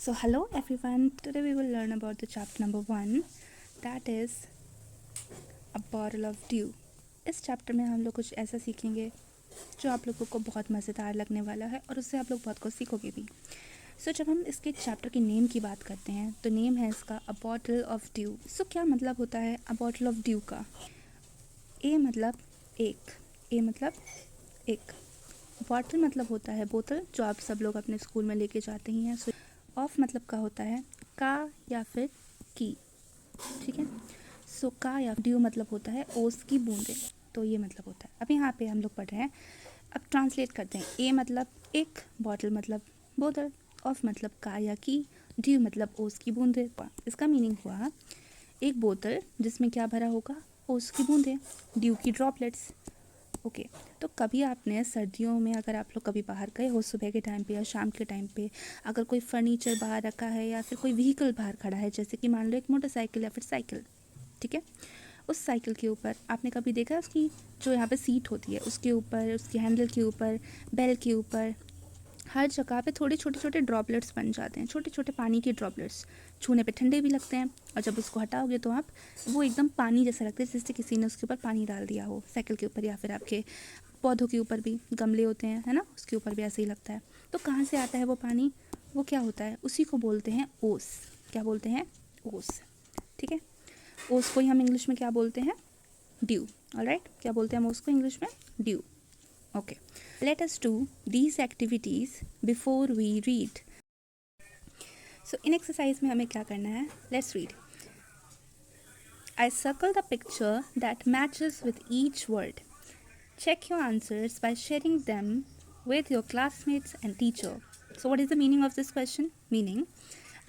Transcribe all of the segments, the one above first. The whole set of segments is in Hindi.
So hello everyone, today we will learn about the chapter number 1, that is a bottle of dew. इस चैप्टर में हम लोग कुछ ऐसा सीखेंगे जो आप लोगों को बहुत मज़ेदार लगने वाला है और उससे आप लोग बहुत कुछ सीखोगे भी। जब हम इसके चैप्टर की नेम की बात करते हैं तो नेम है इसका अ बॉटल ऑफ ड्यू। क्या मतलब होता है अ बॉटल ऑफ ड्यू का? ए मतलब एक, बॉटल मतलब होता है बोतल, जो आप सब लोग अपने स्कूल में लेके जाते ही हैं। ऑफ मतलब का होता है का या फिर की, ठीक है। का या ड्यू मतलब होता है ओस की बूंदें, तो ये मतलब होता है। अब यहाँ पे हम लोग पढ़ रहे हैं, अब ट्रांसलेट करते हैं। ए मतलब एक, बॉटल मतलब बोतल, ऑफ मतलब का या की, ड्यू मतलब ओस की बूंदें। इसका मीनिंग हुआ एक बोतल जिसमें क्या भरा होगा, ओस की बूंदें, ड्यू की ड्रॉपलेट्स। ओके तो कभी आपने सर्दियों में अगर आप लोग कभी बाहर गए हो सुबह के टाइम पे या शाम के टाइम पे, अगर कोई फर्नीचर बाहर रखा है या फिर कोई व्हीकल बाहर खड़ा है, जैसे कि मान लो एक मोटरसाइकिल या फिर साइकिल, ठीक है, उस साइकिल के ऊपर आपने कभी देखा उसकी जो यहाँ पे सीट होती है उसके ऊपर, उसके हैंडल के ऊपर, बेल के ऊपर, हर जगह पे थोड़े छोटे छोटे ड्रॉपलेट्स बन जाते हैं, छोटे छोटे पानी के ड्रॉपलेट्स। छूने पे ठंडे भी लगते हैं और जब उसको हटाओगे तो आप वो एकदम पानी जैसा लगता है, जैसे किसी ने उसके ऊपर पानी डाल दिया हो, साइकिल के ऊपर या फिर आपके पौधों के ऊपर भी, गमले होते हैं है ना, उसके ऊपर भी ऐसे ही लगता है। तो कहाँ से आता है वो पानी? वो क्या होता है, उसी को बोलते हैं ओस। क्या बोलते हैं? ओस, ठीक है। ओस को ही हम इंग्लिश में क्या बोलते हैं? ड्यू। ऑलराइट, क्या बोलते हैं हम उसको इंग्लिश में? Dew. Okay, let us do these activities before we read. इन एक्सरसाइज में हमें क्या करना है? Let's read. I circle the picture that matches with each word. Check your answers by sharing them with your classmates and teacher. So what is the meaning of this question? Meaning,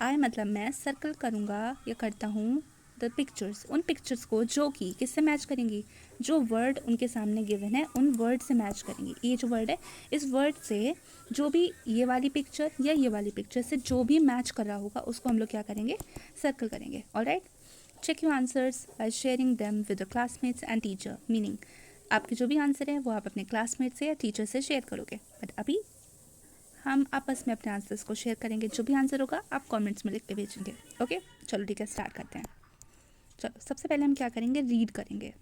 I मतलब मैं सर्कल करूँगा या करता हूँ द पिक्चर्स, उन पिक्चर्स को जो कि किससे मैच करेंगी, जो वर्ड उनके सामने गिवन है उन वर्ड से मैच करेंगी। ये जो वर्ड है, इस वर्ड से जो भी ये वाली पिक्चर या ये वाली पिक्चर से जो भी मैच कर रहा होगा उसको हम लोग क्या करेंगे? सर्कल करेंगे। Alright, check your answers by sharing them with the classmates and teacher. Meaning, आपके जो भी आंसर है वो आप अपने क्लासमेट से या टीचर से शेयर करोगे, बट अभी हम आपस में अपने आंसर्स को शेयर करेंगे। जो भी आंसर होगा आप कमेंट्स में लिख के भेजेंगे। ओके चलो ठीक है, स्टार्ट करते हैं। चलो सबसे पहले हम क्या करेंगे? रीड करेंगे,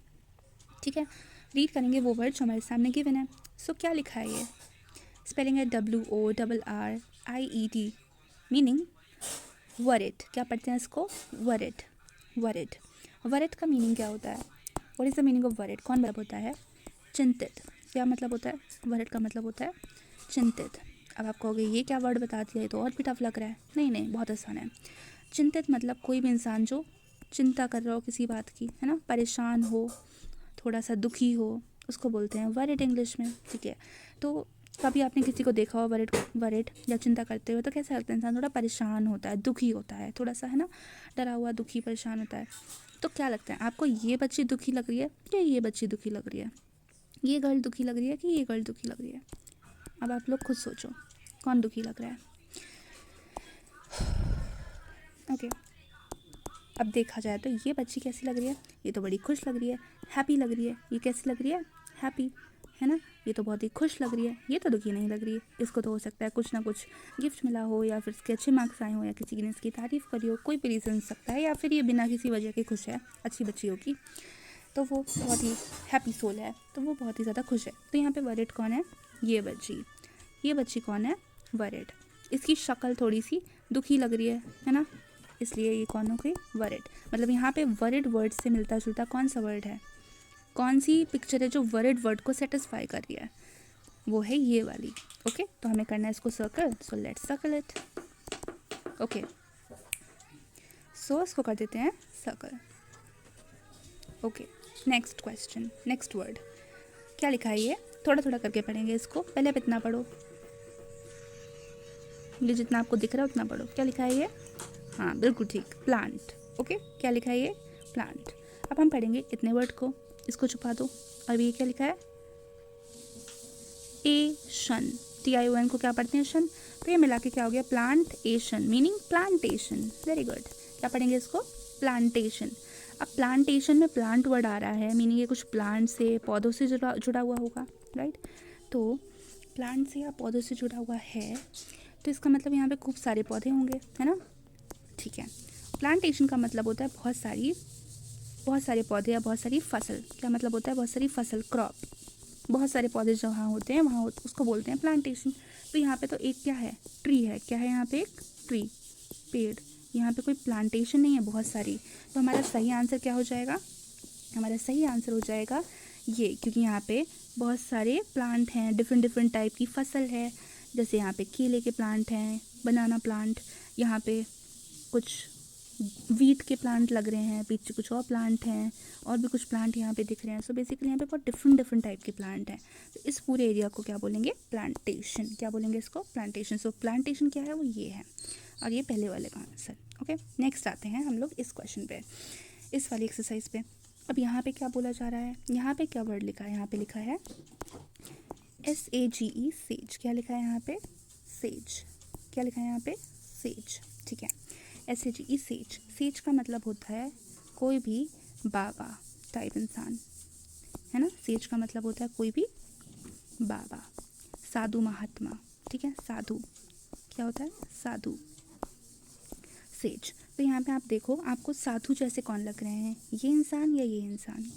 ठीक है। रीड करेंगे वो वर्ड जो हमारे सामने गिवन है। क्या लिखा है? ये स्पेलिंग है WORRIED, मीनिंग वरिड। क्या पढ़ते हैं इसको? वरिड। वरिड, वरिड का मीनिंग क्या होता है? What is the meaning of worried? कौन मतलब होता है? चिंतित। क्या मतलब होता है? वरिड का मतलब होता है चिंतित। अब आप कहोगे ये क्या वर्ड बता दिया, ये तो और भी टफ लग रहा है। नहीं, बहुत आसान है। चिंतित मतलब कोई भी इंसान जो चिंता कर रहा हो किसी बात की, है ना, परेशान हो, थोड़ा सा दुखी हो, उसको बोलते हैं वरिड इंग्लिश में, ठीक है। तो कभी आपने किसी को देखा हो वरिड या चिंता करते हुए, तो कैसा लगता है? इंसान थोड़ा परेशान होता है, दुखी होता है, थोड़ा सा, है ना, डरा हुआ, दुखी, परेशान होता है। तो क्या लगता है आपको? ये बच्ची दुखी लग रही है या ये बच्ची दुखी लग रही है? ये गर्ल दुखी लग रही है कि ये गर्ल दुखी लग रही है? अब आप लोग खुद सोचो कौन दुखी लग रहा है। ओके अब देखा जाए तो ये बच्ची कैसी लग रही है? ये तो बड़ी खुश लग रही है, हैप्पी लग रही है। ये कैसी लग रही है? हैप्पी, है ना। ये तो बहुत ही खुश लग रही है, ये तो दुखी नहीं लग रही है। इसको तो हो सकता है कुछ ना कुछ गिफ्ट मिला हो, या फिर इसके अच्छे मार्क्स आए हो, या किसी ने इसकी तारीफ़ करी हो, कोई भी रीज़न सकता है, या फिर ये बिना किसी वजह के खुश है, अच्छी बच्ची होगी, तो वो बहुत ही हैप्पी सोल है, तो वो बहुत ही ज़्यादा खुश है। तो यहाँ पे वरिड कौन है? ये बच्ची। ये बच्ची कौन है? वरिड। इसकी शक्ल थोड़ी सी दुखी लग रही है ना, इसलिए ये कौन हो गई? वरिड। मतलब यहाँ पे वरिड वर्ड से मिलता जुलता कौन सा वर्ड है? कौन सी पिक्चर है जो वरिड वर्ड को सेटिस्फाई कर रही है? वो है ये वाली। ओके तो हमें करना है इसको circle. So let's circle it. Okay so इसको कर देते हैं circle. Okay next question, next word क्या लिखा है? ये थोड़ा थोड़ा करके पढ़ेंगे इसको। पहले आप इतना पढ़ो, ये जितना आपको दिख रहा है उतना पढ़ो। क्या लिखा है ये? हाँ बिल्कुल ठीक, प्लांट। ओके क्या लिखा है ये? प्लांट। अब हम पढ़ेंगे इतने वर्ड को, इसको छुपा दो। अब ये क्या लिखा है? एशन, TION को क्या पढ़ते हैं? शन। तो ये मिला के क्या हो गया? प्लांट एशन, मीनिंग प्लांटेशन। Very good. क्या पढ़ेंगे इसको? प्लांटेशन। अब प्लांटेशन में प्लांट वर्ड आ रहा है, मीनिंग ये कुछ प्लांट से, पौधों से जुड़ा हुआ होगा, राइट। तो प्लांट से या पौधों से जुड़ा हुआ है, तो इसका मतलब यहाँ पे खूब सारे पौधे होंगे, है ना, ठीक है। प्लांटेशन का मतलब होता है बहुत सारे पौधे या बहुत सारी फसल। क्या मतलब होता है? बहुत सारी फसल, क्रॉप। बहुत सारे पौधे जहाँ होते हैं वहाँ उसको बोलते हैं प्लांटेशन। तो यहाँ पे तो एक क्या है? ट्री है। क्या है यहाँ पे? एक ट्री, पेड़। यहाँ पे कोई प्लांटेशन नहीं है बहुत सारी। तो हमारा सही आंसर क्या हो जाएगा? हमारा सही आंसर हो जाएगा ये, क्योंकि यहाँ पे बहुत सारे प्लांट हैं, डिफरेंट टाइप की फसल है। जैसे यहाँ पे केले के प्लांट हैं, बनाना प्लांट, यहाँ पे कुछ वीट के प्लांट लग रहे हैं, पीछे कुछ और प्लांट हैं, और भी कुछ प्लांट यहाँ पे दिख रहे हैं। सो बेसिकली यहाँ पे बहुत डिफरेंट टाइप के प्लांट हैं। तो इस पूरे एरिया को क्या बोलेंगे? प्लांटेशन। क्या बोलेंगे इसको? प्लांटेशन। सो प्लांटेशन क्या है? वो ये है, और ये पहले वाले का आंसर। ओके, नेक्स्ट आते हैं हम लोग इस क्वेश्चन पे, इस वाली एक्सरसाइज पे। अब यहाँ पे क्या बोला जा रहा है? यहाँ पे क्या वर्ड लिखा है? यहाँ पे लिखा है SAGE, सेज। क्या लिखा है यहाँ पे? सेज। क्या लिखा है यहाँ पे? सेज, ठीक है। SAGE, says. सेज का मतलब होता है कोई भी बाबा टाइप इंसान, है ना। सेज का मतलब होता है कोई भी बाबा, साधु महात्मा, ठीक है। साधु क्या होता है? साधु, सेज। तो यहाँ पे आप देखो, आपको साधु जैसे कौन लग रहे हैं? ये इंसान या ये इंसान?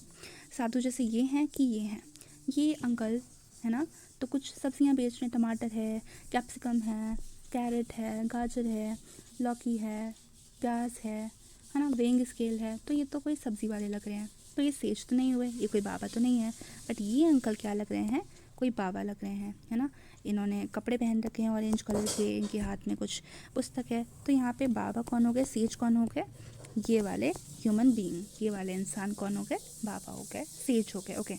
साधु जैसे ये हैं कि ये हैं? ये अंकल, है ना। तो कुछ सब्जियाँ बेच रहे हैं, टमाटर है, कैप्सिकम है, कैरेट है, गाजर है, लौकी है, प्याज है ना, वेइंग स्केल है। तो ये तो कोई सब्ज़ी वाले लग रहे हैं। तो ये सेज तो नहीं हुए, ये कोई बाबा तो नहीं है। बट ये अंकल क्या लग रहे हैं? कोई बाबा लग रहे हैं, है ना। इन्होंने कपड़े पहन रखे हैं ऑरेंज कलर के, इनके हाथ में कुछ पुस्तक है। तो यहाँ पे बाबा कौन हो गए? सेज कौन हो गए? ये वाले ह्यूमन बीइंग, ये वाले इंसान कौन हो गए? बाबा हो गए, सेज हो गए। Okay,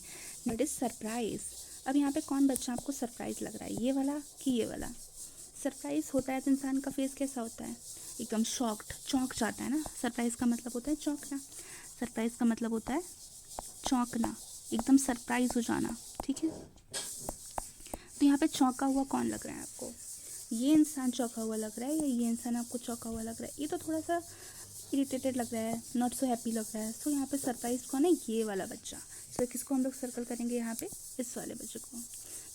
that is surprise. अब यहाँ पे कौन बच्चा आपको सरप्राइज लग रहा है? ये वाला कि ये वाला? सरप्राइज होता है तो इंसान का फेस कैसा होता है? एकदम शॉक्ड, चौंक जाता है ना। सरप्राइज का मतलब होता है चौंकना। सरप्राइज का मतलब होता है चौंकना, एकदम सरप्राइज हो जाना, ठीक है। तो यहाँ पे चौंका हुआ कौन लग रहा है आपको? ये इंसान चौंका हुआ लग रहा है या ये इंसान आपको चौंका हुआ लग रहा है? ये तो थोड़ा सा इरिटेटेड लग रहा है, नॉट सो हैप्पी लग रहा है। सो यहाँ पे सरप्राइज कौन है? ये वाला बच्चा। सो किसको हम लोग सर्कल करेंगे यहाँ पे? इस वाले बच्चे को।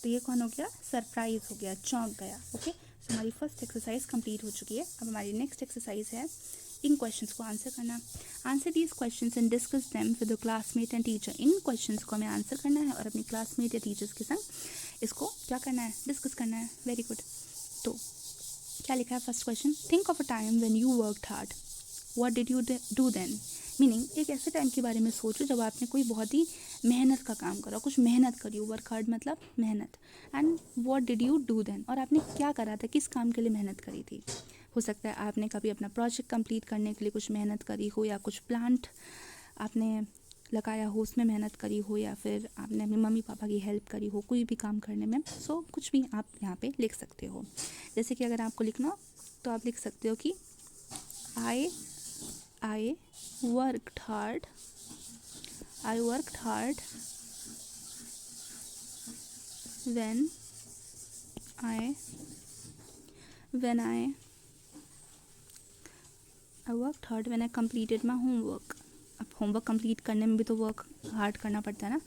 तो ये कौन हो गया? सरप्राइज हो गया, चौंक गया। ओके, सो हमारी फर्स्ट एक्सरसाइज कंप्लीट हो चुकी है। अब हमारी नेक्स्ट एक्सरसाइज है इन क्वेश्चंस को आंसर करना। Answer these questions and discuss them with the classmate and teacher. In questions को हमें आंसर करना है और अपनी क्लासमेट या टीचर्स के संग इसको क्या करना है? डिस्कस करना है। Very good. तो क्या लिखा है first question? Think of a time when you worked hard, what did you do then. Meaning एक ऐसे टाइम के बारे में सोचो जब आपने कोई बहुत ही मेहनत का काम करा, कुछ मेहनत करी। वर्क हार्ड मतलब मेहनत। And what did you do then, और आपने क्या करा था, किस काम के लिए मेहनत करी थी। हो सकता है आपने कभी अपना प्रोजेक्ट कंप्लीट करने के लिए कुछ मेहनत करी हो, या कुछ प्लांट आपने लगाया हो उसमें मेहनत करी हो, या फिर आपने अपने मम्मी पापा की हेल्प करी हो कोई भी काम करने में। सो कुछ भी आप यहाँ पे लिख सकते हो। जैसे कि अगर आपको लिखना हो तो आप लिख सकते हो कि I worked hard when I worked hard when I completed my homework. अब होमवर्क कंप्लीट करने में भी तो वर्क हार्ड करना पड़ता है ना।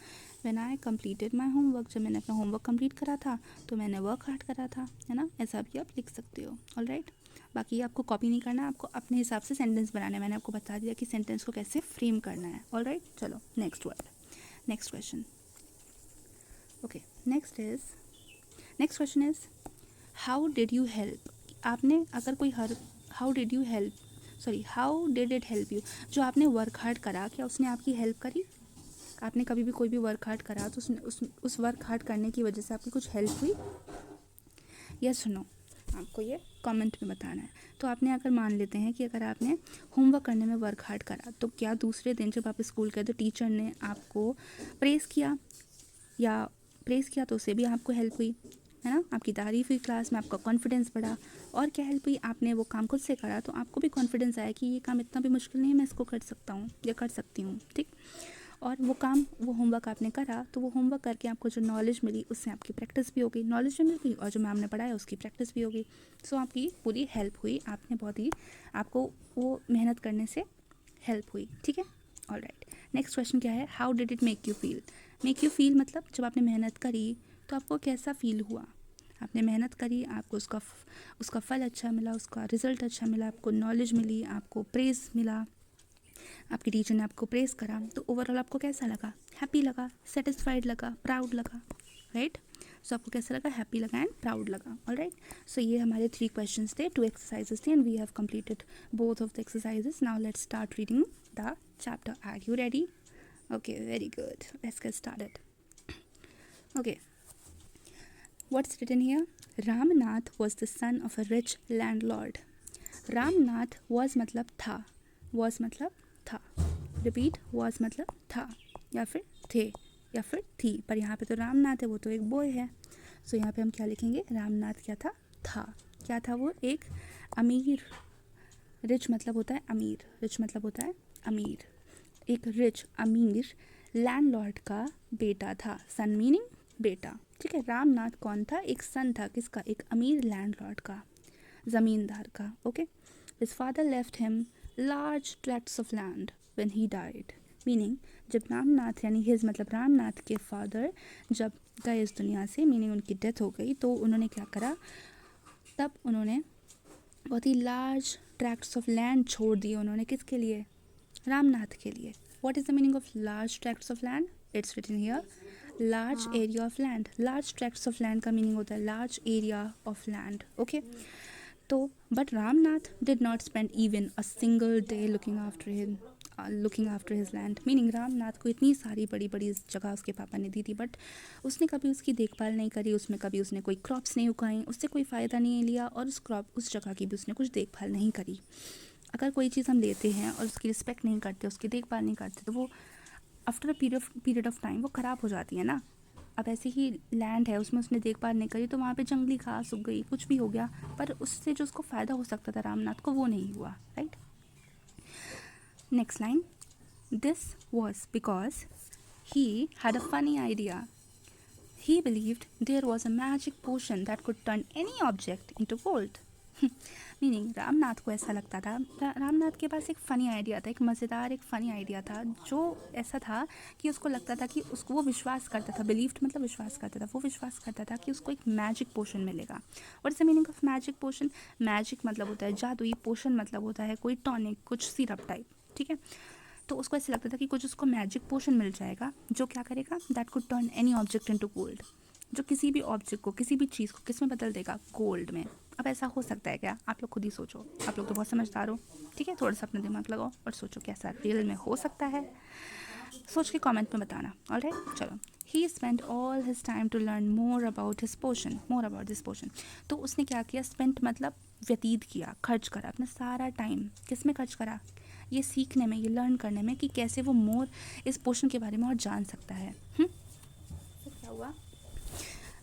When I completed my homework, जब मैंने अपना होमवर्क कंप्लीट करा था तो मैंने वर्क हार्ड करा था, है ना। ऐसा भी आप लिख सकते हो। ऑलराइट, बाकी आपको कॉपी नहीं करना, आपको अपने हिसाब से सेंटेंस बनाना है। मैंने आपको बता दिया कि सेंटेंस को कैसे फ्रेम करना है। ऑलराइट, चलो next word, next question. Okay, next question is how did you help. आपने अगर कोई how did it help you. जो आपने वर्क हार्ड करा, क्या उसने आपकी हेल्प करी? आपने कभी भी कोई भी वर्क हार्ड करा तो उस वर्क हार्ड करने की वजह से आपकी कुछ हेल्प हुई? यस नो, आपको ये कमेंट में बताना है। तो आपने अगर मान लेते हैं कि अगर आपने होमवर्क करने में वर्क हार्ड करा, तो क्या दूसरे दिन जब आप स्कूल गए तो टीचर ने आपको प्रेज़ किया तो उससे भी आपको हेल्प हुई, है ना। आपकी तारीफ़ हुई क्लास में, आपका कॉन्फिडेंस बढ़ा। और क्या हेल्प हुई? आपने वो काम खुद से करा तो आपको भी कॉन्फिडेंस आया कि ये काम इतना भी मुश्किल नहीं है, मैं इसको कर सकता हूँ या कर सकती हूँ, ठीक। और वो होमवर्क आपने करा तो वो होमवर्क करके आपको जो नॉलेज मिली उससे आपकी प्रैक्टिस भी होगी, नॉलेज भी मिल गई, और जो मैम ने पढ़ाया उसकी प्रैक्टिस भी होगी। सो आपकी पूरी हेल्प हुई, आपने बहुत ही आपको वो मेहनत करने से हेल्प हुई, ठीक है। ऑलराइट, नेक्स्ट क्वेश्चन क्या है? How did it make you feel. Make you feel मतलब जब आपने मेहनत करी तो आपको कैसा फील हुआ, आपने मेहनत करी, आपको उसका फल अच्छा मिला, उसका रिज़ल्ट अच्छा मिला, आपको नॉलेज मिली, आपको प्रेज़ मिला, आपकी टीचर ने आपको प्रेज़ करा, तो ओवरऑल आपको कैसा लगा? हैप्पी लगा, सेटिस्फाइड लगा, प्राउड लगा, राइट? सो आपको कैसा लगा? हैप्पी लगा एंड प्राउड लगा, ऑलराइट? सो ये हमारे 3 क्वेश्चंस थे, 2 एक्सरसाइजेस थे and we have completed both of the exercises. Now let's start reading the chapter. Are you ready? Okay, very good. Let's get started. Okay, what's written here? Ramnath was the son of a rich landlord. Ramnath was मतलब था, was मतलब था. Repeat, was मतलब था या फिर थे या फिर थी, पर यहाँ पे तो रामनाथ है, वो तो एक बॉय है. सो यहाँ पे हम क्या लिखेंगे? रामनाथ क्या था? क्या था वो? एक अमीर. रिच मतलब होता है अमीर, रिच मतलब होता है अमीर. एक रिच अमीर लैंडलॉर्ड का बेटा था. सन मीनिंग बेटा, ठीक है. रामनाथ कौन था? एक सन था. किसका? एक अमीर लैंडलॉर्ड का, ज़मींदार का. Okay. His father left him large tracts of land when he died. Meaning जब रामनाथ यानी हिज मतलब रामनाथ के फादर जब गए इस दुनिया से, मीनिंग उनकी डेथ हो गई, तो उन्होंने क्या करा? तब उन्होंने बहुत ही लार्ज ट्रैक्ट्स ऑफ लैंड छोड़ दिए उन्होंने. किसके लिए? रामनाथ के लिए. What is the meaning of large tracts of land? It's written here, large area of land. Large tracts of land का meaning होता है large area of land. Okay. तो but Ramnath did not spend even a single day looking after his land. Meaning Ramnath को इतनी सारी बड़ी बड़ी जगह उसके पापा ने दी थी, बट उसने कभी उसकी देखभाल नहीं करी, उसमें कभी उसने कोई क्रॉप्स नहीं उगाई, उससे कोई फ़ायदा नहीं लिया, और उस जगह की भी उसने कुछ देखभाल नहीं करी. अगर कोई चीज़ हम लेते हैं और उसकी रिस्पेक्ट नहीं करते, उसकी देखभाल नहीं करते, तो वो after a period of time वो ख़राब हो जाती है ना. अब ऐसे ही लैंड है, उसमें उसने देखभाल नहीं करी, तो वहाँ पे जंगली घास उग गई, कुछ भी हो गया, पर उससे जो उसको फ़ायदा हो सकता था रामनाथ को, वो नहीं हुआ, right. Next line. This was because he had a funny idea. He believed there was a magic potion that could turn any object into gold. Meaning Ramnath को ऐसा लगता था, रामनाथ के पास एक फ़नी आइडिया था, एक मज़ेदार एक फ़नी आइडिया था, जो ऐसा था कि उसको लगता था कि उसको वो विश्वास करता था. बिलीव्ड मतलब विश्वास करता था. वो विश्वास करता था कि उसको एक मैजिक पोशन मिलेगा. What is the meaning of magic potion? Magic मतलब होता है जादुई, पोशन मतलब होता है कोई टॉनिक, कुछ सिरप टाइप, ठीक है. तो उसको ऐसे लगता था कि कुछ उसको मैजिक पोशन मिल जाएगा जो क्या करेगा? That could turn any object into gold. जो किसी भी ऑब्जेक्ट को, किसी भी चीज़ को किस में बदल देगा? गोल्ड में. अब ऐसा हो सकता है क्या? आप लोग खुद ही सोचो. आप लोग तो बहुत समझदार हो, ठीक है. थोड़ा सा अपना दिमाग लगाओ और सोचो कैसा रियल में हो सकता है. सोच के कमेंट में बताना. ऑलराइट, चलो. He spend all his time to learn more about this potion. तो उसने क्या किया? स्पेंड मतलब व्यतीत किया, खर्च करा अपना सारा टाइम. किस में खर्च करा? ये सीखने में, ये लर्न करने में कि कैसे वो मोर इस पोशन के बारे में और जान सकता है. तो क्या हुआ?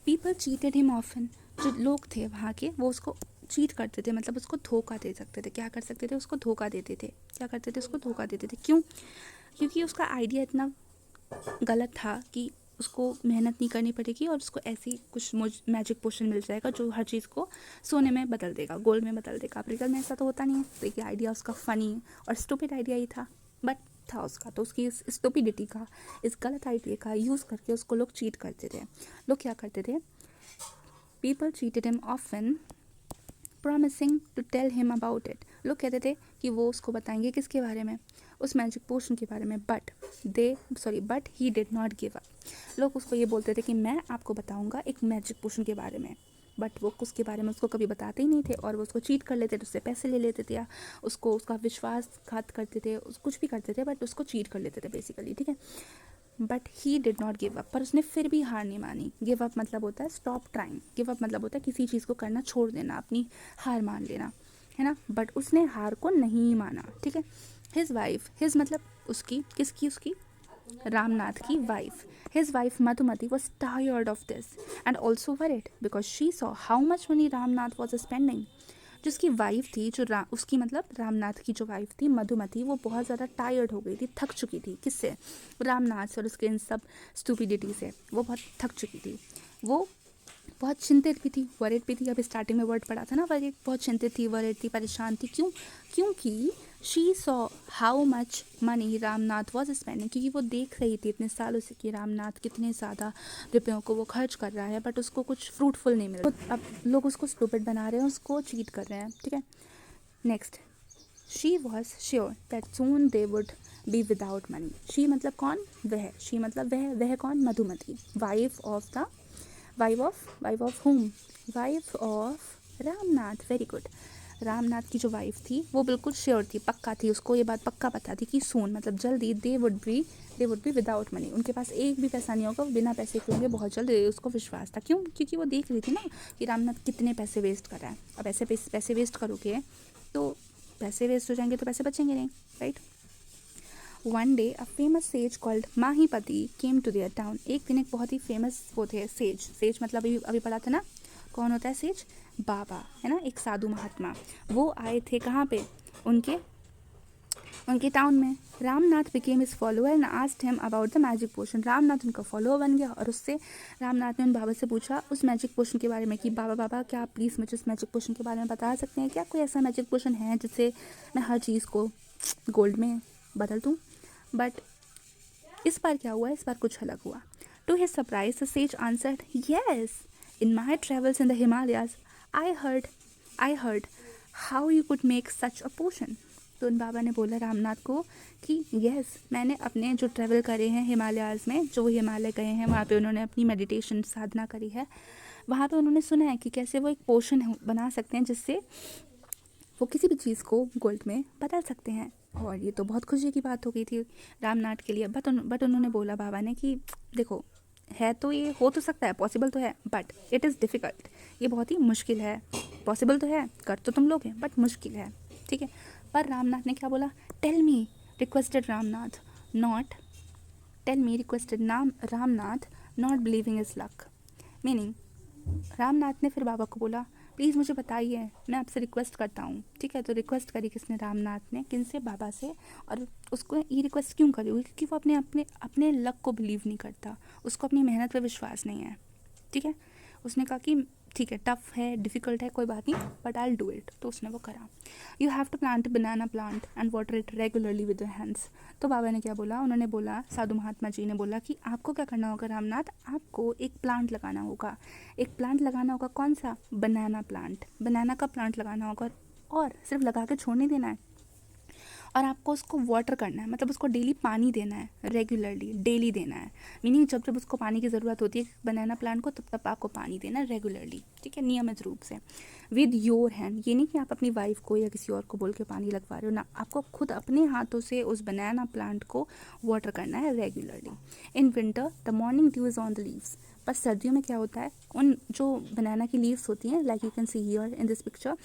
People cheated him often. जो लोग थे वहाँ के, वो उसको चीट करते थे, मतलब उसको धोखा दे सकते थे. क्या कर सकते थे? उसको धोखा देते थे. क्या करते थे? उसको धोखा देते थे. क्यों? क्योंकि उसका आइडिया इतना गलत था कि उसको मेहनत नहीं करनी पड़ेगी और उसको ऐसी कुछ मैजिक पोशन मिल जाएगा जो हर चीज़ को सोने में बदल देगा, गोल्ड में बदल देगा. रियल में ऐसा तो होता नहीं है. तो ये आइडिया उसका फ़नी और स्टूपिड आइडिया ही था, बट था उसका. तो उसकी इस स्टूपिडिटी का, इस गलत आइडिया का यूज़ करके उसको लोग चीट करते थे. लोग क्या करते थे? People cheated him often promising to tell him about it. लोग कहते थे कि वो उसको बताएंगे किसके बारे में? उस मैजिक पोशन के बारे में. But he did not give up. लोग उसको ये बोलते थे कि मैं आपको बताऊंगा एक मैजिक पोशन के बारे में, बट वो उसके बारे में उसको कभी बताते ही नहीं थे, और वो उसको चीट कर लेते थे, उससे पैसे ले लेते थे, या उसका विश्वासघात करते थे, कुछ भी करते थे, बट उसको चीट कर लेते थे बेसिकली, ठीक है. But he did not give up. पर उसने फिर भी हार नहीं मानी. गिव अप मतलब होता है स्टॉप ट्राइंग. गिव अप मतलब होता है किसी चीज़ को करना छोड़ देना, अपनी हार मान लेना, है ना. बट उसने हार को नहीं माना, ठीक है. हिज वाइफ, हिज मतलब उसकी, किसकी? उसकी रामनाथ की wife. His wife Madhumati was tired of this and also worried because she saw how much money Ramnath was spending. जो उसकी वाइफ थी, जो उसकी मतलब रामनाथ की जो वाइफ थी मधुमती, वो बहुत ज़्यादा टायर्ड हो गई थी, थक चुकी थी. किससे? रामनाथ से और उसके इन सब स्टूपिडिटी से वो बहुत थक चुकी थी. वो बहुत चिंतित भी थी, वरिड भी थी। अभी स्टार्टिंग में वर्ड पढ़ा था ना, वरिड, बहुत चिंतित थी, वरिड थी, परेशान थी। क्यों? क्योंकि she saw how much money Ramnath was spending, क्योंकि वो देख रही थी इतने सालों से कि रामनाथ कितने ज़्यादा रुपयों को वो खर्च कर रहा है, बट उसको कुछ फ्रूटफुल नहीं मिल रहा। अब लोग उसको स्टूपिड बना रहे हैं, उसको चीट कर रहे हैं, ठीक है। Next, she was sure that soon they would be without money. She मतलब कौन? वह। शी मतलब वह कौन? Madhumati, wife of the, wife of home? Wife of Ramnath. Very good. Ramnath की जो वाइफ थी वो बिल्कुल श्योर थी, पक्का थी, उसको ये बात पक्का पता थी कि सून मतलब जल्दी, they would be without money, उनके पास एक भी पैसा नहीं होगा, बिना पैसे के होंगे बहुत जल्द। उसको विश्वास था। क्यों? क्योंकि वो देख रही थी ना कि रामनाथ कितने पैसे वेस्ट कर रहा है। अब ऐसे पैसे वेस्ट करोगे तो पैसे वेस्ट हो जाएंगे तो पैसे बचेंगे नहीं, right. One day a famous sage called Mahipati came to their town. एक दिन एक बहुत ही फेमस वो थे सेज। सेज मतलब अभी पढ़ा था ना, कौन होता है सेज? बाबा, है ना, एक साधु महात्मा। वो आए थे कहाँ पे? उनके टाउन में। Ramnath became his follower and asked him about the magic potion. Ramnath उनका फॉलोअर बन गया और उससे रामनाथ ने उन बाबा से पूछा उस मैजिक पोशन के बारे में कि बाबा क्या आप प्लीज़ मुझे उस मैजिक पोशन के बारे में बता सकते हैं क्या? कोई ऐसा मैजिक पोशन है जिससे मैं हर चीज़ को गोल्ड में बदल दूँ? बट इस बार क्या हुआ? इस बार कुछ अलग हुआ। To his surprise the sage answered, yes, in my travels in the Himalayas I heard how you could make such a potion. तो उन बाबा ने बोला रामनाथ को कि यस, मैंने अपने जो ट्रैवल करे हैं हिमालयाज में, जो वो हिमालय गए हैं वहाँ पे उन्होंने अपनी मेडिटेशन साधना करी है, वहाँ पे उन्होंने सुना है कि कैसे वो एक पोशन बना सकते हैं जिससे वो किसी भी चीज़ को गोल्ड में बदल सकते हैं। और ये तो बहुत खुशी की बात हो गई थी रामनाथ के लिए। बट उन्होंने बोला बाबा ने कि देखो, है तो ये हो तो सकता है, पॉसिबल तो है, बट इट इज़ डिफ़िकल्ट, ये बहुत ही मुश्किल है। पॉसिबल तो है, कर तो तुम लोग हैं, बट मुश्किल है, ठीक है। पर रामनाथ ने क्या बोला? Tell me, requested Ramnath, not tell me, requested Ramnath, not believing is luck. Meaning Ramnath ने फिर बाबा को बोला प्लीज़ मुझे बताइए, मैं आपसे रिक्वेस्ट करता हूँ, ठीक है। तो रिक्वेस्ट करी किसने? रामनाथ ने। किन से? बाबा से। और उसको ये रिक्वेस्ट क्यों करी? क्योंकि वो अपने लक को बिलीव नहीं करता, उसको अपनी मेहनत पर विश्वास नहीं है, ठीक है। उसने कहा कि ठीक है, टफ है, डिफ़िकल्ट है, कोई बात नहीं, but I will do it. तो उसने वो करा। You have to plant banana plant and water it regularly with your hands. तो बाबा ने क्या बोला? उन्होंने बोला, साधु महात्मा जी ने बोला कि आपको क्या करना होगा रामनाथ? आपको एक प्लांट लगाना होगा। एक प्लांट लगाना होगा, कौन सा? बनाना प्लांट। बनाना का प्लांट लगाना होगा और सिर्फ लगा के छोड़ नहीं देना है, और आपको उसको वाटर करना है, मतलब उसको डेली पानी देना है, रेगुलरली डेली देना है। मीनिंग जब जब उसको पानी की ज़रूरत होती है बनाना प्लांट को, तब तब आपको पानी देना है रेगुलरली, ठीक है, नियमित रूप से। विद योर हैंड, ये नहीं कि आप अपनी वाइफ को या किसी और को बोल के पानी लगवा रहे हो ना, आपको खुद अपने हाथों से उस बनाना प्लांट को वाटर करना है regularly. In winter the morning due is on the leaves. पर सर्दियों में क्या होता है? उन जो बनाना की लीव्स होती हैं, like you can see here in this picture,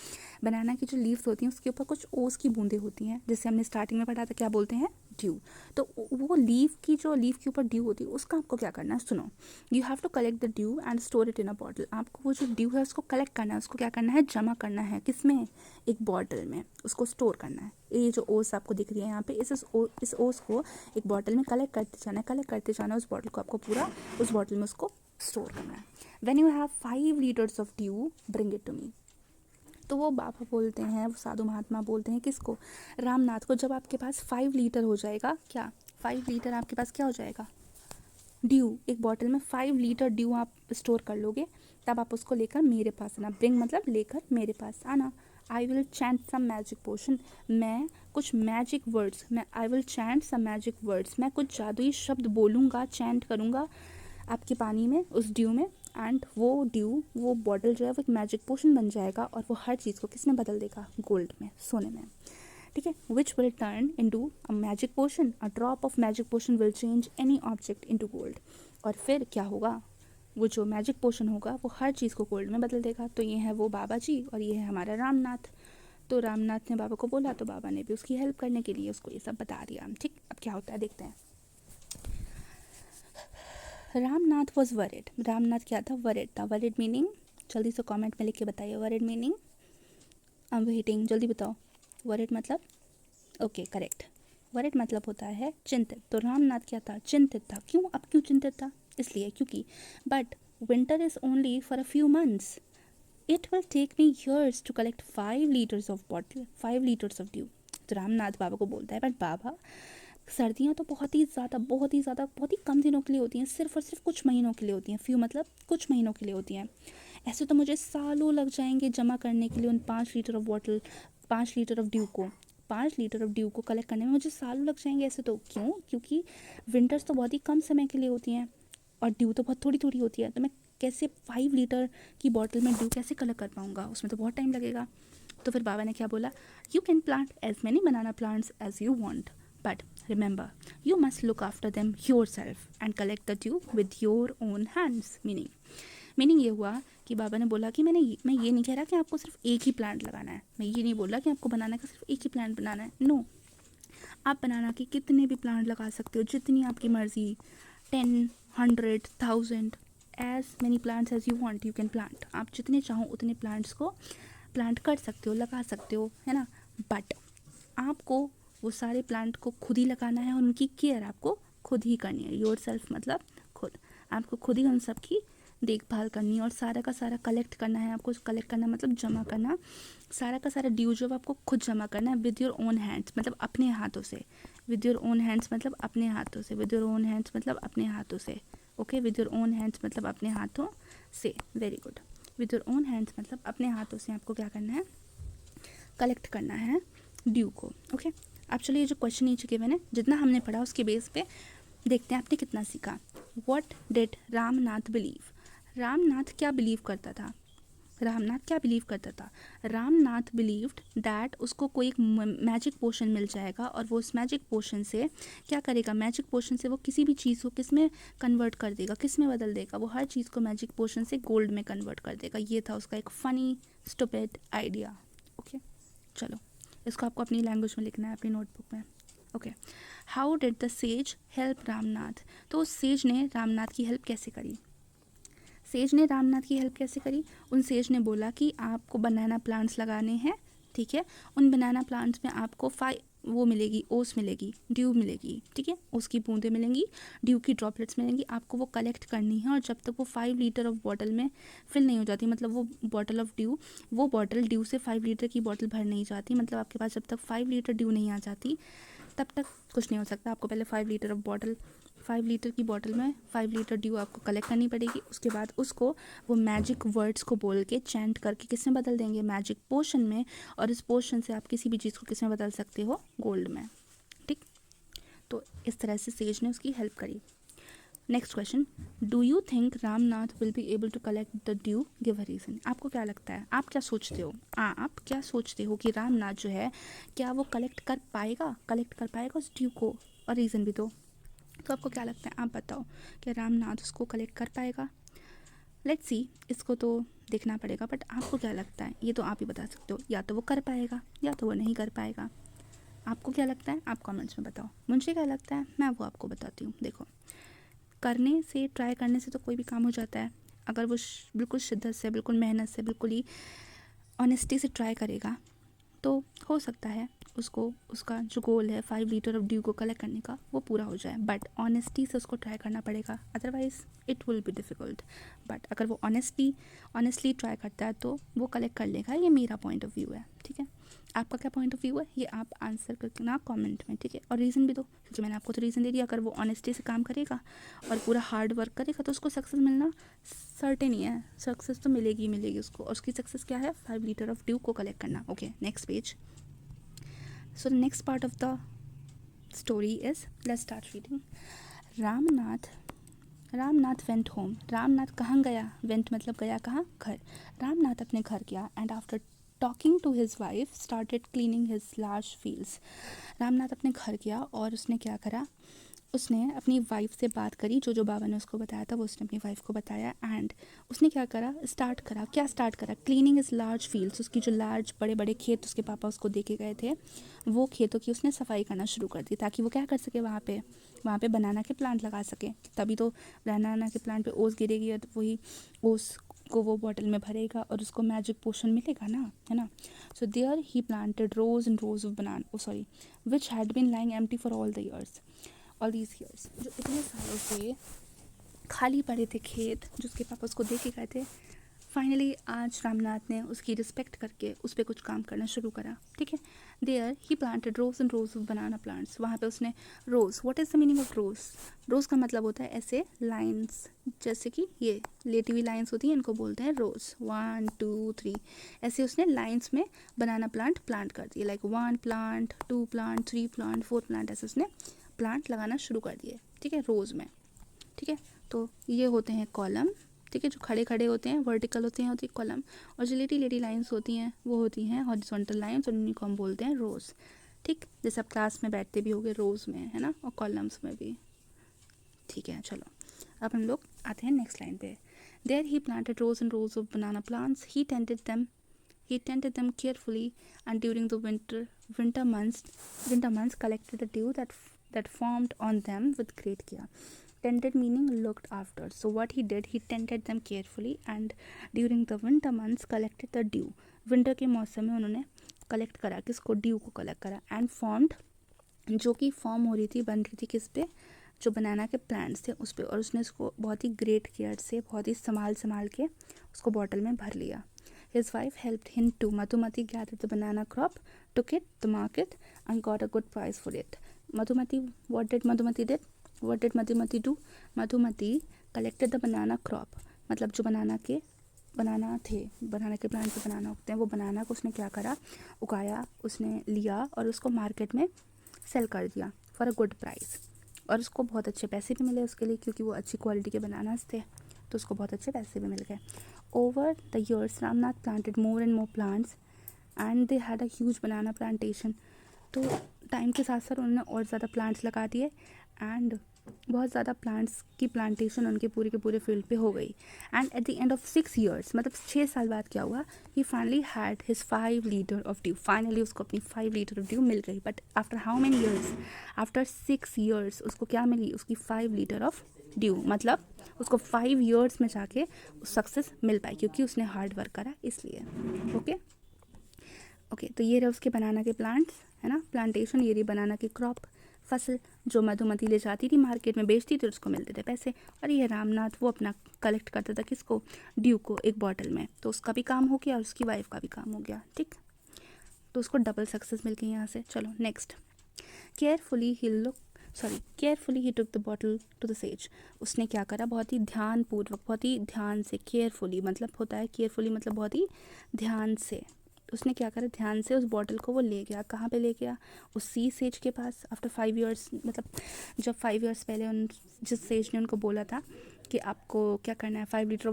banana की जो लीव्स होती हैं उसके ऊपर कुछ ओस की बूंदें होती हैं, जिससे हमने स्टार्टिंग में पढ़ा था, क्या बोलते हैं? ड्यू। तो वो लीफ के ऊपर ड्यू होती है, उसका आपको क्या करना है? सुनो, you have to collect the dew and store it in a bottle. आपको वो जो ड्यू है उसको कलेक्ट करना है, उसको क्या करना है? जमा करना है। किसमें? एक बॉटल में उसको स्टोर करना है। ये जो ओस आपको दिख रही है यहाँ पे, इस ओस को एक बॉटल में कलेक्ट करते जाना, उस बॉटल को आपको पूरा उस बॉटल में उसको स्टोर करना है। When you have 5 litres of dew bring it to me. तो वो बाबा बोलते हैं, वो साधु महात्मा बोलते हैं किसको? रामनाथ को। जब आपके पास 5 लीटर हो जाएगा, क्या 5 लीटर आपके पास क्या हो जाएगा? ड्यू। एक बॉटल में 5 लीटर ड्यू आप स्टोर कर लोगे, तब आप उसको लेकर मेरे पास आना। ब्रिंग मतलब लेकर मेरे पास आना। I will chant some magic potion, मैं कुछ magic words, I will chant some magic words, मैं कुछ जादुई शब्द बोलूँगा, चैंट करूँगा आपके पानी में, उस ड्यू में, एंड वो बॉटल जो है वो एक मैजिक पोशन बन जाएगा और वो हर चीज़ को किस में बदल देगा? गोल्ड में, सोने में, ठीक है। Which will turn into a magic potion, a drop of magic potion will change any object into gold. और फिर क्या होगा? वो जो मैजिक पोशन होगा वो हर चीज़ को गोल्ड में बदल देगा। तो ये है वो बाबा जी और ये है हमारा रामनाथ। तो रामनाथ ने बाबा को बोला, तो बाबा ने भी उसकी हेल्प करने के लिए उसको ये सब बता दिया, ठीक। अब क्या होता है देखते हैं। Ramnath was worried. रामनाथ क्या था? वरिड था। वरिड मीनिंग जल्दी से कमेंट में लिख के बताइए। Worried meaning I am waiting, जल्दी बताओ। वरिड मतलब, ओके करेक्ट, वरिड मतलब होता है चिंतित। तो रामनाथ क्या था? चिंतित था। क्यों? अब क्यों चिंतित था? इसलिए क्योंकि but winter is only for a few months. It will take me years to collect 5 liters of dew. तो रामनाथ बाबा को बोलता है, बट बाबा सर्दियाँ तो बहुत ही ज़्यादा बहुत ही कम दिनों के लिए होती हैं, सिर्फ और सिर्फ कुछ महीनों के लिए होती हैं, फ्यू मतलब कुछ महीनों के लिए होती हैं। ऐसे तो मुझे सालों लग जाएंगे जमा करने के लिए उन 5 लीटर ऑफ ड्यू को कलेक्ट करने में मुझे सालों लग जाएंगे। ऐसे तो क्यों? क्योंकि विंटर्स तो बहुत ही कम समय के लिए होती हैं और ड्यू तो बहुत थोड़ी थोड़ी होती है, तो मैं कैसे 5 लीटर की बॉटल में ड्यू कैसे कलेक्ट कर पाऊँगा, उसमें तो बहुत टाइम लगेगा। तो फिर बाबा ने क्या बोला, you can plant as many banana plants as you want, but remember you must look after them yourself and collect the dew with your own hands. Meaning ये हुआ कि बाबा ने बोला कि मैं ये नहीं कह रहा कि आपको सिर्फ एक ही प्लांट लगाना है, मैं ये नहीं बोल रहा कि आपको बनाना का सिर्फ एक ही प्लांट बनाना है। नो, आप बनाना के कितने भी प्लांट लगा सकते हो, जितनी आपकी मर्जी, 10, 100, 1000, as many plants as you want you can plant. आप जितने चाहो उतने प्लांट्स को प्लांट कर सकते हो, लगा सकते हो, है ना। बट आपको वो सारे प्लांट को खुद ही लगाना है और उनकी केयर आपको खुद ही करनी है। योर सेल्फ मतलब खुद, आपको खुद ही उन सब की देखभाल करनी है और सारा का सारा कलेक्ट करना है। आपको कलेक्ट करना मतलब जमा करना, सारा का सारा ड्यू जो आपको खुद जमा करना है विद योर ओन हैंड्स, मतलब अपने हाथों से। विद योर ओन हैंड्स मतलब अपने हाथों से, विद योर ओन हैंड्स मतलब अपने हाथों से। Okay, with your own hands मतलब अपने हाथों से। Very good. With your own hands मतलब अपने हाथों से आपको क्या करना है, कलेक्ट करना है ड्यू को। ओके, अब चलिए जो क्वेश्चन नीचे गिवन है, जितना हमने पढ़ा उसके बेस पे देखते हैं आपने कितना सीखा। What did Ramnath believe? Ramnath क्या बिलीव करता था? रामनाथ बिलीव्ड दैट उसको कोई एक मैजिक पोशन मिल जाएगा और वो उस मैजिक पोशन से क्या करेगा, मैजिक पोशन से वो किसी भी चीज़ को किस में कन्वर्ट कर देगा, किस में बदल देगा, वो हर चीज़ को मैजिक पोशन से गोल्ड में कन्वर्ट कर देगा। ये था उसका एक फ़नी स्टूपिड आइडिया। ओके, चलो इसको आपको अपनी लैंग्वेज में लिखना है अपनी नोटबुक में। Okay, how did the sage help Ramnath? तो उस सेज ने रामनाथ की हेल्प कैसे करी? उन सेज ने बोला कि आपको बनाना प्लांट्स लगाने हैं, ठीक है। उन बनाना प्लांट्स में आपको वो मिलेगी, ओस मिलेगी, ड्यू मिलेगी, ठीक है, उसकी बूंदें मिलेंगी, ड्यू की ड्रॉपलेट्स मिलेंगी, आपको वो कलेक्ट करनी है। और जब तक वो 5 लीटर ऑफ बॉटल में फिल नहीं हो जाती, मतलब वो बॉटल ड्यू से 5 लीटर की बॉटल भर नहीं जाती, मतलब आपके पास जब तक 5 लीटर ड्यू नहीं आ जाती तब तक कुछ नहीं हो सकता। आपको पहले 5 लीटर की बॉटल में 5 लीटर ड्यू आपको कलेक्ट करनी पड़ेगी। उसके बाद उसको वो मैजिक वर्ड्स को बोल के चैंट करके किस में बदल देंगे, मैजिक पोशन में। और इस पोशन से आप किसी भी चीज़ को किस में बदल सकते हो, गोल्ड में, ठीक। तो इस तरह से सेज ने उसकी हेल्प करी। Next question, do you think Ramnath will be able to collect the dew? Give a reason. आपको क्या लगता है, आप क्या सोचते हो कि रामनाथ जो है क्या वो कलेक्ट कर पाएगा उस ड्यू को? और रीज़न भी तो आपको क्या लगता है, आप बताओ, क्या रामनाथ उसको कलेक्ट कर पाएगा? लेट्स सी, इसको तो देखना पड़ेगा, बट आपको क्या लगता है ये तो आप ही बता सकते हो। या तो वो कर पाएगा या तो वो नहीं कर पाएगा। आपको क्या लगता है, आप कमेंट्स में बताओ। मुझे क्या लगता है मैं वो आपको बताती हूँ। देखो, ट्राई करने से तो कोई भी काम हो जाता है। अगर वो बिल्कुल शिद्दत से, बिल्कुल मेहनत से, बिल्कुल ही ऑनेस्टी से ट्राई करेगा तो हो सकता है उसको उसका जो गोल है 5 लीटर ऑफ ड्यू को कलेक्ट करने का वो पूरा हो जाए। बट ऑनेस्टी से उसको ट्राई करना पड़ेगा, otherwise it will be difficult. But अगर वो ऑनेस्टली ट्राई करता है तो वो कलेक्ट कर लेगा। ये मेरा पॉइंट ऑफ व्यू है, ठीक है। आपका क्या पॉइंट ऑफ व्यू है ये आप आंसर करके ना कमेंट में, ठीक है। और रीज़न भी दो, क्योंकि मैंने आपको तो रीज़न दे दिया। अगर वो ऑनेस्टी से काम करेगा और पूरा हार्ड वर्क करेगा तो उसको सक्सेस मिलना सर्टेन ही है। सक्सेस तो मिलेगी उसको। और उसकी सक्सेस क्या है, 5 लीटर ऑफ ड्यू को कलेक्ट करना। Okay, next page. So the next part of the story is, let's start reading. Ramnath went home. Ramnath कहाँ गया? went मतलब गया कहाँ? घर। रामनाथ अपने घर गया and after talking to his wife started cleaning his large fields. Ramnath अपने घर गया और उसने क्या करा, उसने अपनी वाइफ से बात करी। जो बाबा ने उसको बताया था वो उसने अपनी वाइफ को बताया। एंड उसने क्या करा, स्टार्ट करा क्लीनिंग इज़ लार्ज फील्ड्स। उसकी जो लार्ज बड़े बड़े खेत उसके पापा उसको दे के गए थे, वो खेतों की उसने सफाई करना शुरू कर दी, ताकि वो क्या कर सके, वहाँ पे बनाना के प्लांट लगा सके। तभी तो बनाना के प्लांट पे ओस गिरेगी और वही ओस को वो बॉटल में भरेगा और उसको मैजिक पोशन मिलेगा ना, है ना। So there he planted rows and rows of banana which had been lying empty for all these years. जो इतने सालों से खाली पड़े थे खेत जो उसके पापा उसको दे के गए थे। फाइनली आज रामनाथ ने उसकी रिस्पेक्ट करके उस पर कुछ काम करना शुरू करा, ठीक है। There he planted rows and rows of banana plants, वहाँ पे उसने rows, what is the meaning of rows? Rows का मतलब होता है ऐसे लाइन्स, जैसे कि ये लेटी हुई लाइन्स होती हैं, इनको बोलते हैं रोज़। 1 2 3 ऐसे उसने लाइन्स में बनाना प्लांट कर दिए, like 1 plant 2 plant 3 plant 4 plant, ऐसे उसने प्लांट लगाना शुरू कर दिए, ठीक है, रोज़ में, ठीक है। तो ये होते हैं कॉलम, ठीक है, जो खड़े खड़े होते हैं, वर्टिकल होते हैं, होती है कॉलम, और जो लेटी लाइंस होती हैं वो होती हैं हॉरिजॉन्टल लाइंस, और उन्हीं को हम बोलते हैं रोज़, ठीक। जैसे आप क्लास में बैठते भी होगे रोज़ में, है ना, और कॉलम्स में भी, ठीक है। चलो अब हम लोग आते हैं नेक्स्ट लाइन पे। There he planted rows and rows of banana plants, he tended them carefully, and during the winter months collected the dew that formed on them with great care. Tended meaning looked after. So what he did, he tended them carefully, and during the winter months collected the dew. Winter के मौसम में उन्होंने कलेक्ट करा, किसको? ड्यू को कलेक्ट करा, एंड फॉर्म्ड, जो कि फॉर्म हो रही थी, बन रही थी किस पे? जो बनाना के प्लांट्स थे उस पर, और उसने उसको बहुत ही ग्रेट केयर से, बहुत ही संभाल के उसको बॉटल में भर लिया। His wife helped him too. Madhumati gathered the banana crop, took it to market, and got a good price for it. Madhumati, what did Madhumati did? What did Madhumati do? Madhumati collected the banana crop. मतलब जो बनाना के प्लांट पे बनाना उगते हैं, वो बनाना को उसने क्या करा? उगाया, उसने लिया और उसको मार्केट में सेल कर दिया फॉर अ गुड प्राइस, और उसको बहुत अच्छे पैसे भी मिले उसके लिए, क्योंकि वो अच्छी क्वालिटी के बनानास थे, तो उसको बहुत अच्छे पैसे भी मिल गए। Over the years, Ramnath planted more and more plants, and they had a huge banana plantation. तो टाइम के साथ साथ उन्होंने और ज़्यादा प्लांट्स लगा दिए, एंड बहुत ज़्यादा प्लांट्स की प्लांटेशन उनके पूरे के पूरे फील्ड पे हो गई। And at the end of 6 years, मतलब 6 साल बाद क्या हुआ? He finally had his 5 litre of dew. Finally उसको अपनी 5 लीटर ऑफ ड्यू मिल गई। But after how many years? After 6 years उसको क्या मिली? उसकी 5 लीटर ऑफ ड्यू, मतलब उसको 5 years में जाके सक्सेस मिल पाई, क्योंकि उसने हार्ड वर्क करा इसलिए। ओके, तो ये रहे उसके बनाना के प्लांट्स, है ना, प्लांटेशन। ये रही बनाना की क्रॉप, फसल, जो मधुमती ले जाती थी मार्केट में बेचती थी, उसको मिलते थे पैसे। और ये रामनाथ, वो अपना कलेक्ट करता था, किसको? ड्यू को, एक बॉटल में। तो उसका भी काम हो गया और उसकी वाइफ का भी काम हो गया, ठीक। तो उसको डबल सक्सेस मिल गई यहाँ से। चलो next. Carefully he took the bottle to the sage. उसने क्या करा? बहुत ही ध्यानपूर्वक, बहुत ही ध्यान से, केयरफुली मतलब होता है, केयरफुली मतलब बहुत ही ध्यान से, उसने क्या करा? ध्यान से उस बॉटल को वो ले गया। कहाँ पे ले गया? उस सी सेज के पास। आफ्टर 5 years, मतलब जब 5 years पहले जिस सेज ने उनको बोला था कि आपको क्या करना है, 5 लीटर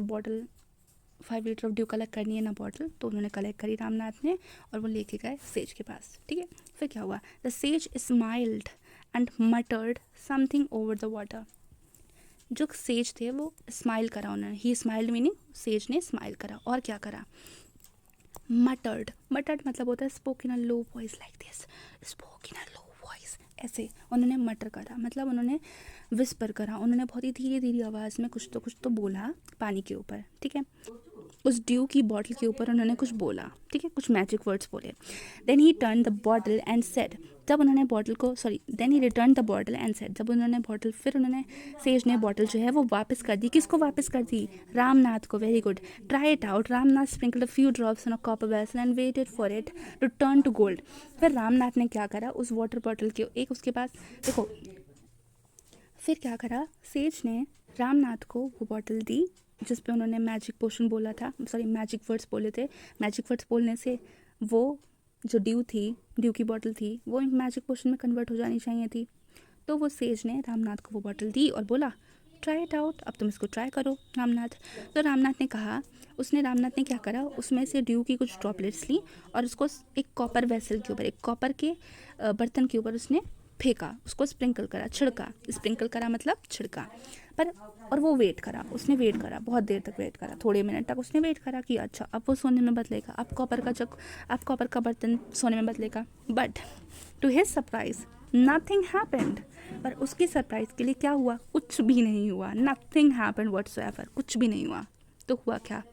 ऑफ ड्यू कलेक्ट करनी है ना बॉटल, तो उन्होंने कलेक्ट करी रामनाथ ने, और वो लेके गए सेज के पास, ठीक है। फिर क्या हुआ? The sage smiled and मटर्ड something over the water. जो सेज थे वो स्माइल करा उन्होंने, ही स्माइल्ड मीनिंग सेज ने स्माइल करा, और क्या करा? मटर्ड मतलब होता है spoke in a low voice, like this, spoke in a low voice, ऐसे उन्होंने मटर करा, मतलब उन्होंने विस्पर करा, उन्होंने बहुत ही धीरे धीरे आवाज़ में कुछ तो बोला पानी के ऊपर, ठीक है। उस ड्यू की बॉटल के ऊपर उन्होंने कुछ बोला, ठीक है, कुछ मैजिक वर्ड्स बोले। Then he turn the bottle and said, जब उन्होंने बॉटल को then he return the bottle and said, जब उन्होंने बॉटल, फिर उन्होंने सेज ने बॉटल जो है वो वापस कर दी। किसको वापस कर दी? रामनाथ को। Very good, try it out. Ramnath sprinkled a few drops in a copper vessel and waited for it to turn to gold. फिर रामनाथ ने क्या करा? उस वाटर बॉटल के एक उसके पास, देखो, फिर क्या करा? सेज ने रामनाथ को वो बॉटल दी जिस पे उन्होंने मैजिक पोशन बोला था, मैजिक वर्ड्स बोले थे। मैजिक वर्ड्स बोलने से वो जो ड्यू की बॉटल थी, वो एक मैजिक पोशन में कन्वर्ट हो जानी चाहिए थी। तो वो सेज ने रामनाथ को वो बॉटल दी और बोला, ट्राई इट आउट, अब तुम इसको ट्राई करो रामनाथ। तो रामनाथ ने क्या करा? उसमें से ड्यू की कुछ ड्रॉपलेट्स ली और उसको एक कॉपर वेसल के ऊपर, एक कॉपर के बर्तन के ऊपर उसने फेंका, उसको स्प्रिंकल करा मतलब छिड़का। पर और वो उसने वेट करा, बहुत देर तक वेट करा, थोड़े मिनट तक उसने वेट करा कि अच्छा अब वो सोने में बदलेगा, अब कॉपर का बर्तन सोने में बदलेगा। But to his surprise nothing happened. पर उसकी सरप्राइज के लिए क्या हुआ? कुछ भी नहीं हुआ। नथिंग हैपेंड व्हाटसोएवर, कुछ भी नहीं हुआ। तो हुआ क्या?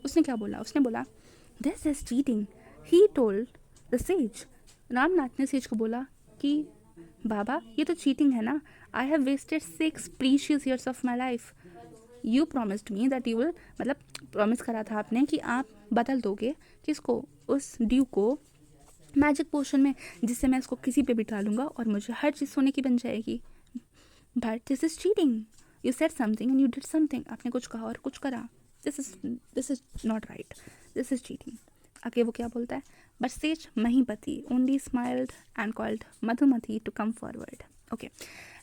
उसने क्या बोला? उसने बोला, this is cheating, he told the sage. Ramnath ने सेज को बोला कि बाबा ये तो चीटिंग है ना, I have wasted 6 precious years of my life. You promised me that you will, मतलब प्रॉमिस करा था आपने कि आप बदल दोगे किसको, उस ड्यू को मैजिक पोशन में, जिससे मैं इसको किसी पे भी डालूंगा और मुझे हर चीज़ सोने की बन जाएगी. But this is cheating. You said something and you did something. आपने कुछ कहा और कुछ करा. This is not right. This is cheating. आगे वो क्या बोलता है, but sage Mahipati only smiled and called Madhumati to come forward. Okay,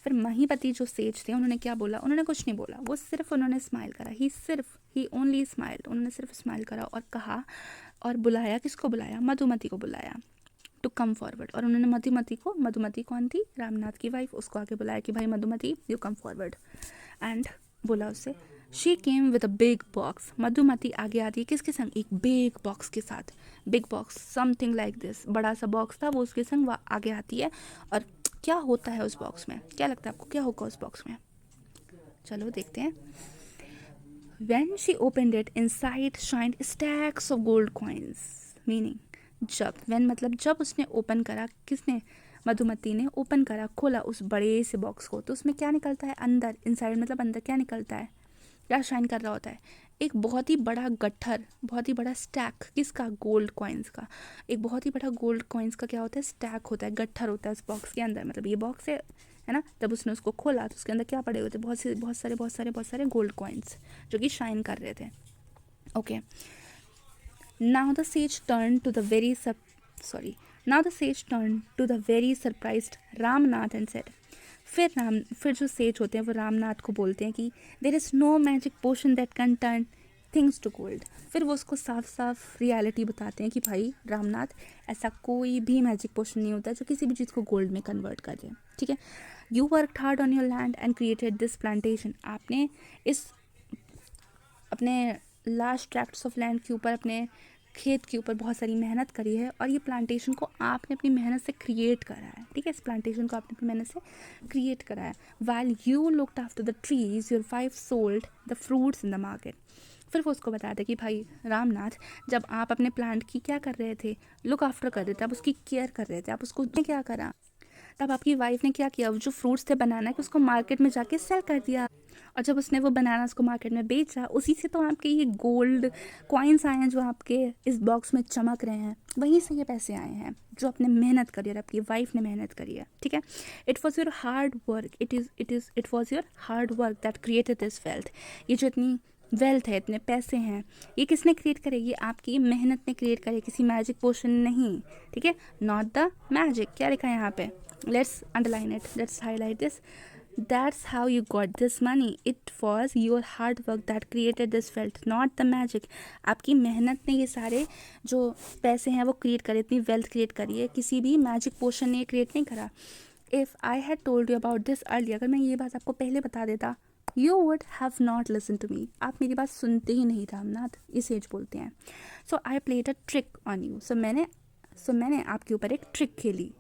फिर महीपति जो सेज थे उन्होंने क्या बोला, उन्होंने कुछ नहीं बोला, वो सिर्फ उन्होंने स्माइल करा. ही ओनली स्माइल्ड. उन्होंने सिर्फ स्माइल करा और कहा और बुलाया, किसको बुलाया, मधुमति को बुलाया टू कम फॉरवर्ड. और उन्होंने मधुमति कौन थी, रामनाथ की वाइफ, उसको आगे बुलाया कि भाई Madhumati you come forward. And बोला उससे, she came with a big box. Madhumati आगे आती है किसके संग, एक बिग बॉक्स के साथ. Big box something like this, बड़ा सा बॉक्स था वो उसके संग, वो आगे आती है. और क्या होता है उस बॉक्स में, क्या लगता है आपको क्या होगा उस बॉक्स में, चलो देखते हैं. When she opened it, inside shined stacks of gold coins. Meaning, when मतलब जब उसने ओपन करा, किसने, मधुमति ने ओपन करा, खोला उस बड़े से बॉक्स को, तो उसमें क्या निकलता है अंदर, इनसाइड मतलब अंदर क्या निकलता है, क्या शाइन कर रहा होता है, एक बहुत ही बड़ा गट्ठर, बहुत ही बड़ा स्टैक, किसका, गोल्ड कॉइन्स का. एक बहुत ही बड़ा गोल्ड कॉइन्स का क्या होता है, स्टैक होता है, गट्ठर होता है उस बॉक्स के अंदर. मतलब ये बॉक्स है ना. जब उसने उसको खोला तो उसके अंदर क्या पड़े हुए थे, बहुत सारे गोल्ड कॉइन्स जो कि शाइन कर रहे थे. Okay, now the sage turn to the very surprised Ramnath and said. फिर जो सेज होते हैं वो रामनाथ को बोलते हैं कि there is no magic potion that can turn things to gold. फिर वो उसको साफ साफ रियलिटी बताते हैं कि भाई रामनाथ, ऐसा कोई भी मैजिक पोशन नहीं होता जो किसी भी चीज़ को गोल्ड में कन्वर्ट कर दे. ठीक है, you work hard on your land and created this plantation. आपने इस अपने लार्ज ट्रैक्ट्स ऑफ लैंड के ऊपर, अपने खेत के ऊपर बहुत सारी मेहनत करी है और ये प्लांटेशन को आपने अपनी मेहनत से क्रिएट करा है. ठीक है, इस प्लांटेशन को आपने अपनी मेहनत से क्रिएट करा है. While you looked after the trees your wife sold the fruits in the market. फिर वो उसको बताते कि भाई रामनाथ, जब आप अपने प्लांट की क्या कर रहे थे, लुक आफ्टर कर रहे थे, आप उसकी केयर कर रहे थे, आप उसको क्या करा, तब आपकी वाइफ ने क्या किया, जो फ्रूट्स थे बनाना के उसको मार्केट में जाके सेल कर दिया. और जब उसने वो बनाना उसको मार्केट में बेचा, उसी से तो आपके ये गोल्ड कॉइन्स आए हैं जो आपके इस बॉक्स में चमक रहे हैं. वहीं से ये पैसे आए हैं जो आपने मेहनत करी है, आपकी वाइफ ने मेहनत करी है. ठीक है, it was your hard work, it was your hard work that created this wealth. ये जो इतनी वेल्थ है, इतने पैसे हैं, ये किसने क्रिएट करे, ये आपकी मेहनत ने क्रिएट करे, किसी मैजिक पोशन नहीं. ठीक है, नॉट द मैजिक. क्या लिखा है यहाँ पे, let's underline it, let's highlight this. That's how you got this money. It was your hard work that created this wealth, not the magic. आपकी मेहनत ने ये सारे जो पैसे हैं वो क्रिएट करे, इतनी वेल्थ क्रिएट करी है, किसी भी मैजिक पोशन ने क्रिएट नहीं करा. If I had told you about this earlier, अगर मैं ये बात आपको पहले बता देता, you would have not listened to me. आप मेरी बात सुनते ही नहीं, रामनाथ, ये सेज बोलते हैं. So I played a trick on you. So मैंने आपके ऊपर एक ट्रिक खेली.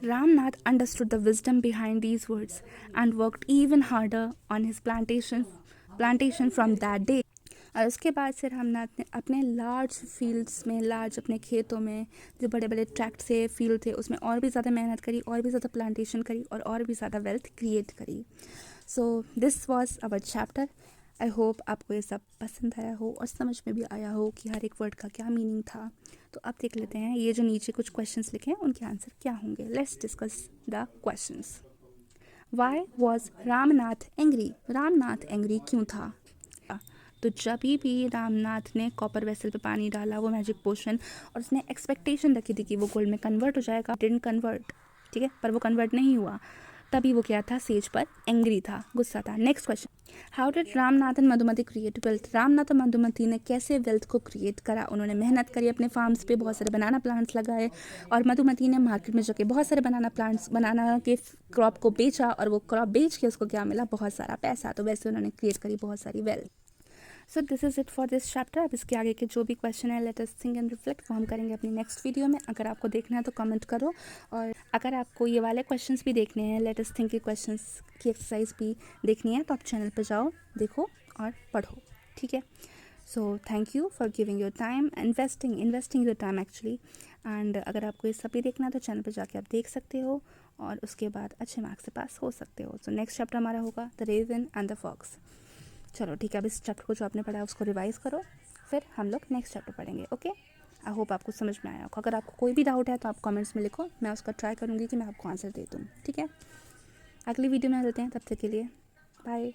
Ramnath understood the wisdom behind these words and worked even harder on his plantation from that day. और उसके बाद से रामनाथ ने अपने लार्ज फील्ड्स में, लार्ज अपने खेतों में जो बड़े बड़े ट्रैक्ट से फील्ड थे उसमें और भी ज़्यादा मेहनत करी, और भी ज़्यादा प्लांटेशन करी और भी ज़्यादा वेल्थ क्रिएट करी. So this was our chapter. I hope आपको ये सब पसंद आया हो और समझ में भी आया हो कि हर एक वर्ड का क्या मीनिंग था. तो अब देख लेते हैं ये जो नीचे कुछ क्वेश्चंस लिखे हैं उनके आंसर क्या होंगे. Let's discuss the questions. Why was Ramnath angry. Ramnath angry क्यों था. तो जब भी रामनाथ ने कॉपर वेसल पे पानी डाला, वो मैजिक पोशन, और उसने एक्सपेक्टेशन रखी थी कि वो गोल्ड में कन्वर्ट हो जाएगा, डिडंट कन्वर्ट. ठीक है, पर वो कन्वर्ट नहीं हुआ, तभी वो क्या था, सेज पर एंग्री था, गुस्सा था. Next question, how did Ramnath and Madhumati create wealth. Ramnath और मधुमति ने कैसे वेल्थ को क्रिएट करा. उन्होंने मेहनत करी, अपने फार्म्स पे बहुत सारे बनाना प्लांट्स लगाए, और मधुमति ने मार्केट में जाके बहुत सारे बनाना के क्रॉप को बेचा, और वो क्रॉप बेच के उसको क्या मिला, बहुत सारा पैसा. तो वैसे उन्होंने क्रिएट करी बहुत सारी wealth. So this is it for this chapter. अब इसके आगे के जो भी क्वेश्चन है, let us think and reflect, वो हम करेंगे अपनी नेक्स्ट वीडियो में. अगर आपको देखना है तो कमेंट करो, और अगर आपको ये वाले क्वेश्चंस भी देखने हैं, लेट अस थिंक के क्वेश्चंस की एक्सरसाइज भी देखनी है, तो आप चैनल पर जाओ, देखो और पढ़ो. ठीक है, so thank you for giving your time, investing your time actually. And अगर आपको ये सब भी देखना है तो चैनल पर जाके आप देख सकते हो, और उसके बाद अच्छे मार्क्स से पास हो सकते हो. सो नेक्स्ट चैप्टर हमारा होगा the raven and the fox. चलो ठीक है, अब इस चैप्टर को जो आपने पढ़ा है उसको रिवाइज़ करो, फिर हम लोग नेक्स्ट चैप्टर पढ़ेंगे। ओके, आई होप आपको समझ में आया होगा। अगर आपको कोई भी डाउट है तो आप कमेंट्स में लिखो, मैं उसका ट्राई करूँगी कि मैं आपको आंसर दे दूँ। ठीक है, अगली वीडियो में मिलते हैं, तब तक के लिए बाय।